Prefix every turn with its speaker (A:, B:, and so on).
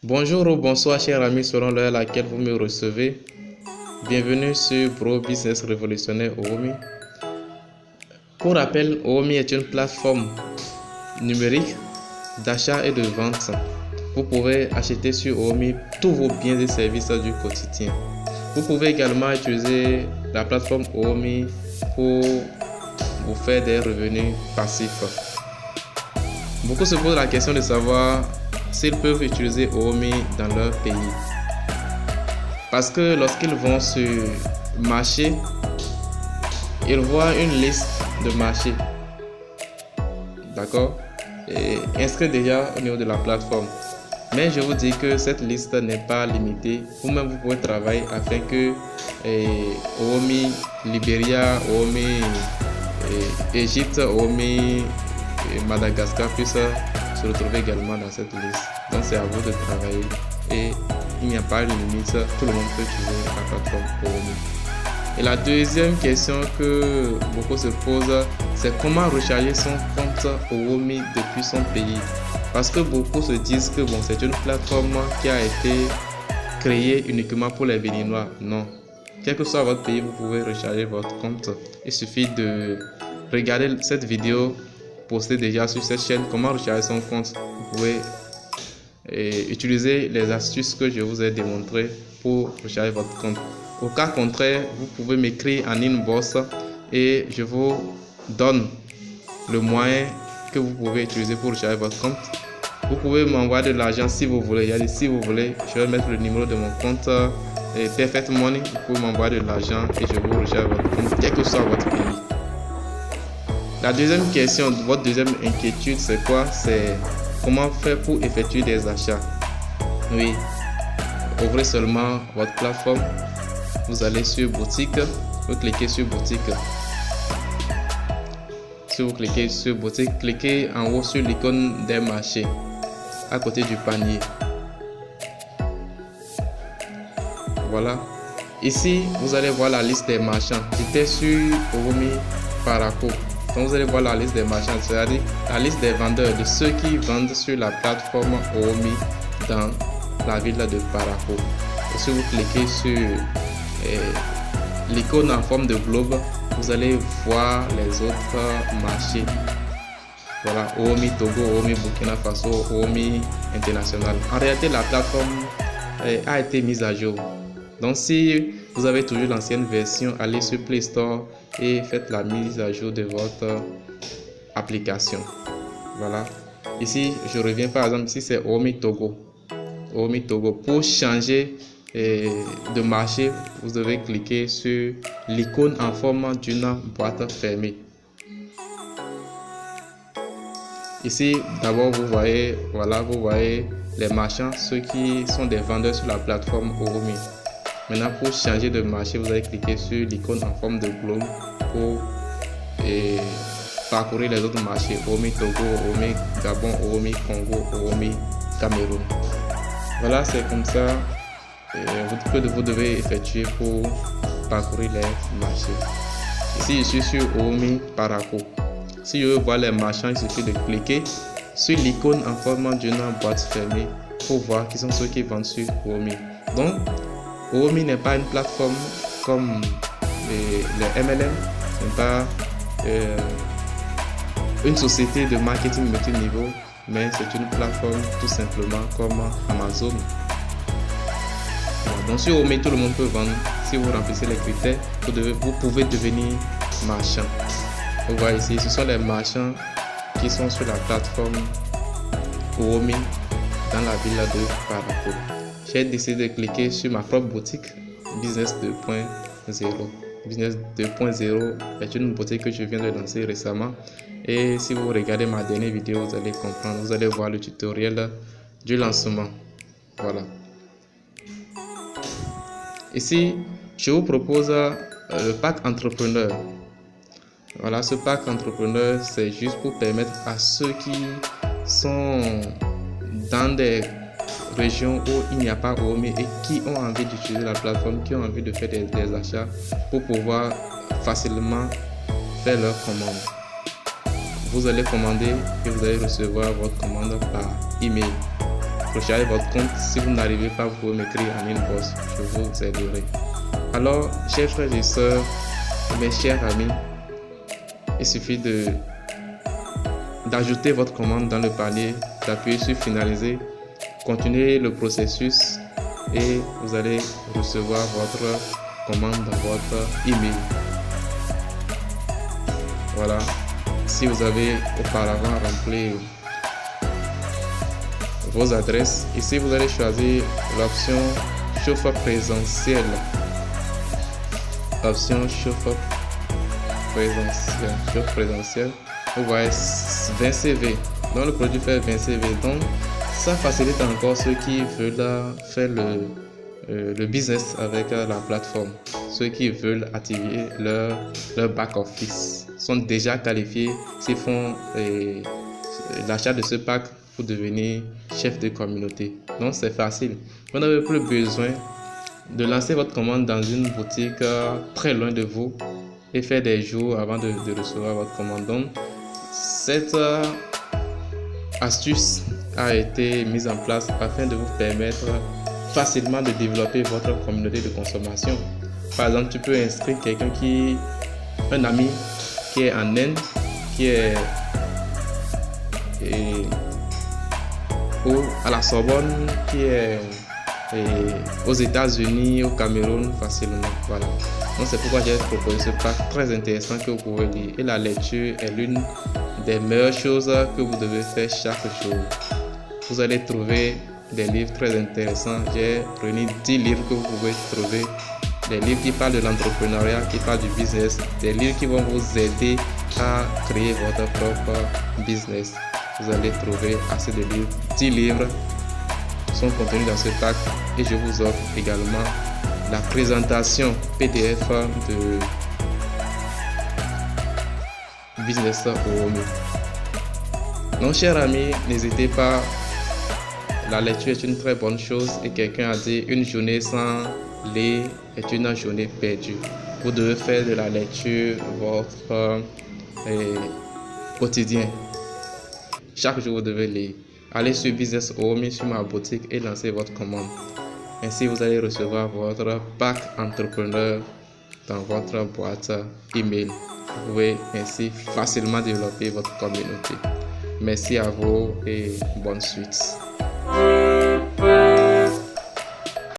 A: Bonjour ou bonsoir chers amis selon l'heure à laquelle vous me recevez. Bienvenue sur Pro Business Révolutionnaire Oomi. Pour rappel, Oomi est une plateforme numérique d'achat et de vente. Vous pouvez acheter sur Oomi tous vos biens et services du quotidien. Vous pouvez également utiliser la plateforme Oomi pour vous faire des revenus passifs. Beaucoup se posent la question de savoir s'ils peuvent utiliser Oomi dans leur pays. Parce que lorsqu'ils vont sur marché, ils voient une liste de marchés. D'accord? Et inscrit déjà au niveau de la plateforme. Mais je vous dis que cette liste n'est pas limitée. Vous-même, vous pouvez travailler afin que Oomi Libéria, Oomi Égypte, Oomi Madagascar puisse se retrouver également dans cette liste. Donc c'est à vous de travailler et il n'y a pas de limite, tout le monde peut utiliser la plateforme Oomi. Et la deuxième question que beaucoup se posent, c'est comment recharger son compte Oomi depuis son pays. Parce que beaucoup se disent que bon, c'est une plateforme qui a été créée uniquement pour les Béninois. Non. Quel que soit votre pays, vous pouvez recharger votre compte. Il suffit de regarder cette vidéo postée déjà sur cette chaîne, comment recharger son compte. Vous pouvez utiliser les astuces que je vous ai démontrées pour recharger votre compte. Au cas contraire, vous pouvez m'écrire en inbox et je vous donne le moyen que vous pouvez utiliser pour recharger votre compte. Vous pouvez m'envoyer de l'argent si vous voulez. Si vous voulez, je vais mettre le numéro de mon compte Perfect Money. Vous pouvez m'envoyer de l'argent et je vous recharge votre compte, quel que soit votre pays. La deuxième question, votre deuxième inquiétude, c'est quoi? C'est comment faire pour effectuer des achats. Oui, ouvrez seulement votre plateforme. Vous allez sur boutique, vous cliquez sur boutique. Si vous cliquez sur boutique, cliquez en haut sur l'icône des marchés, à côté du panier. Voilà. Ici, vous allez voir la liste des marchands. J'étais sur Oomi Paraco. Donc, vous allez voir la liste des marchands, c'est-à-dire la liste des vendeurs, de ceux qui vendent sur la plateforme Oomi dans la ville de Paraco. Et si vous cliquez sur l'icône en forme de globe, vous allez voir les autres marchés. Voilà, Oomi Togo, Oomi Burkina Faso, Oomi International. En réalité, la plateforme a été mise à jour. Donc, si vous avez toujours l'ancienne version, allez sur Play Store et faites la mise à jour de votre application. Voilà. Ici, je reviens par exemple, ici c'est Oomi Togo. Oomi Togo. Pour changer de marché, vous devez cliquer sur l'icône en forme d'une boîte fermée. Ici, d'abord, vous voyez, voilà, vous voyez les marchands, ceux qui sont des vendeurs sur la plateforme Oomi. Maintenant, pour changer de marché, vous allez cliquer sur l'icône en forme de globe pour parcourir les autres marchés. Oomi Togo, Oomi Gabon, Oomi Congo, Oomi Cameroun. Voilà, c'est comme ça que vous devez effectuer pour parcourir les marchés. Ici, je suis sur Oomi Paraco. Si je veux voir les marchands, il suffit de cliquer sur l'icône en forme d'une boîte fermée pour voir qui sont ceux qui vendent sur Oomi. Donc, Oomi n'est pas une plateforme comme les MLM, ce n'est pas une société de marketing multiniveau, mais c'est une plateforme tout simplement comme Amazon. Voilà. Donc sur Oomi, tout le monde peut vendre. Si vous remplissez les critères, vous pouvez devenir marchand. Vous voyez ici, ce sont les marchands qui sont sur la plateforme Oomi dans la ville de Paraco. J'ai décidé de cliquer sur ma propre boutique Business 2.0. Business 2.0 est une boutique que je viens de lancer récemment. Et si vous regardez ma dernière vidéo, vous allez comprendre. Vous allez voir le tutoriel du lancement. Voilà. Ici, je vous propose le pack entrepreneur. Voilà, ce pack entrepreneur, c'est juste pour permettre à ceux qui sont dans des régions où il n'y a pas Oomi et qui ont envie d'utiliser la plateforme, qui ont envie de faire des achats pour pouvoir facilement faire leur commande. Vous allez commander et vous allez recevoir votre commande par email. recharger votre compte. Si vous n'arrivez pas, vous pouvez m'écrire en inbox, je vous aiderai. Alors, chers frères et sœurs, mes chers amis, il suffit d'ajouter votre commande dans le panier, d'appuyer sur finaliser, continuez le processus et vous allez recevoir votre commande dans votre email. Voilà, si vous avez auparavant rempli vos adresses, ici vous allez choisir l'option chauffeur présentiel. Option chauffeur présentiel. Vous voyez 20 CV. Donc le produit fait 20 CV. Donc ça facilite encore ceux qui veulent faire le business avec la plateforme. Ceux qui veulent activer leur back office sont déjà qualifiés. S'ils font l'achat de ce pack pour devenir chef de communauté. Donc c'est facile. Vous n'avez plus besoin de lancer votre commande dans une boutique très loin de vous et faire des jours avant de recevoir votre commande. Donc cette astuce a été mise en place afin de vous permettre facilement de développer votre communauté de consommation. Par exemple, tu peux inscrire un ami qui est en Inde, qui est à la Sorbonne, qui est aux États-Unis, au Cameroun facilement. Voilà. Donc c'est pourquoi j'ai proposé ce pack très intéressant que vous pouvez lire. Et la lecture est l'une des meilleures choses que vous devez faire chaque jour. Vous allez trouver des livres très intéressants. J'ai réuni 10 livres que vous pouvez trouver. Des livres qui parlent de l'entrepreneuriat, qui parlent du business. Des livres qui vont vous aider à créer votre propre business. Vous allez trouver assez de livres. 10 livres sont contenus dans ce pack et je vous offre également la présentation PDF de Business Oomi. Donc chers amis, n'hésitez pas, la lecture est une très bonne chose et quelqu'un a dit une journée sans lire est une journée perdue. Vous devez faire de la lecture votre quotidien. Chaque jour vous devez lire. Allez sur Business Oomi, sur ma boutique et lancez votre commande. Ainsi, vous allez recevoir votre pack entrepreneur dans votre boîte email. Vous pouvez ainsi facilement développer votre communauté. Merci à vous et bonne suite.